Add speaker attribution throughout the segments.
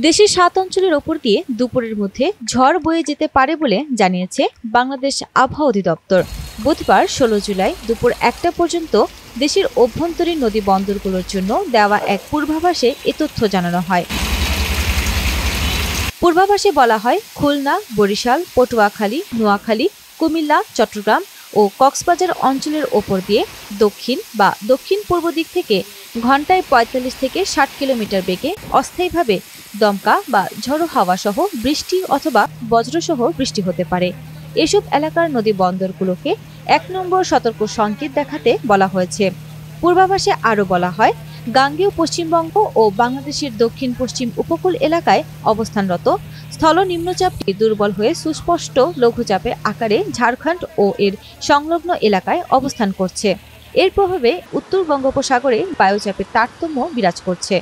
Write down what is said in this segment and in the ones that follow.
Speaker 1: দেশের ৭ অঞ্চলের ওপর দিয়ে দুপুরের মধ্যে ঝড় বয়ে যেতে পারে বলে জানিয়েছে বাংলাদেশ আবহাওয়া অধিদপ্তর। বুধবার ১৬ জুলাই দুপুর ১টা পর্যন্ত দেশের অভ্যন্তরীণ নদী বন্দরগুলোর জন্য দেওয়া এক পূর্বাভাসে এ তথ্য জানানো হয়। পূর্বাভাসে বলা হয়, খুলনা, বরিশাল, পটুয়াখালী, নোয়াখালী, কুমিল্লা, চট্টগ্রাম ও কক্সবাজার অঞ্চলের ওপর দিয়ে দক্ষিণ বা দক্ষিণ পূর্ব দিক থেকে ঘন্টায় ৪৫ থেকে ৬০ কিলোমিটার বেগে অস্থায়ীভাবে দমকা বা ঝড়ো হাওয়া সহ বৃষ্টি অথবা বজ্রসহ বৃষ্টি হতে পারে। এসব এলাকার নদী বন্দরগুলোকে ১ নম্বর সতর্ক সংকেত দেখাতে বলা হয়েছে। পূর্বাভাসে আরও বলা হয়, গাঙ্গেয় পশ্চিমবঙ্গ ও বাংলাদেশের দক্ষিণ পশ্চিম উপকূল এলাকায় অবস্থানরত স্থল নিম্নচাপটি দুর্বল হয়ে সুস্পষ্ট লঘুচাপের আকারে ঝাড়খণ্ড ও এর সংলগ্ন এলাকায় অবস্থান করছে। এর প্রভাবে উত্তর বঙ্গোপসাগরে বায়ুচাপের তারতম্য বিরাজ করছে।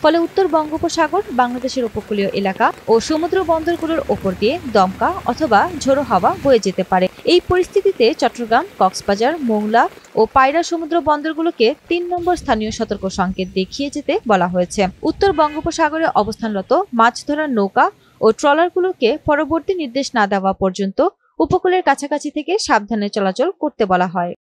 Speaker 1: ফলে উত্তর বঙ্গোপসাগর, বাংলাদেশের উপকূলীয় এলাকা ও সমুদ্র বন্দরগুলোর ওপর দিয়ে দমকা অথবা ঝোড়ো হাওয়া বয়ে যেতে পারে। এই পরিস্থিতিতে চট্টগ্রাম, কক্সবাজার, মোংলা ও পায়রা সমুদ্র বন্দরগুলোকে ৩ নম্বর স্থানীয় সতর্ক সংকেত দেখিয়ে যেতে বলা হয়েছে। উত্তর বঙ্গোপসাগরে অবস্থানরত মাছ ধরার নৌকা ও ট্রলারগুলোকে পরবর্তী নির্দেশ না দেওয়া পর্যন্ত উপকূলের কাছাকাছি থেকে সাবধানে চলাচল করতে বলা হয়।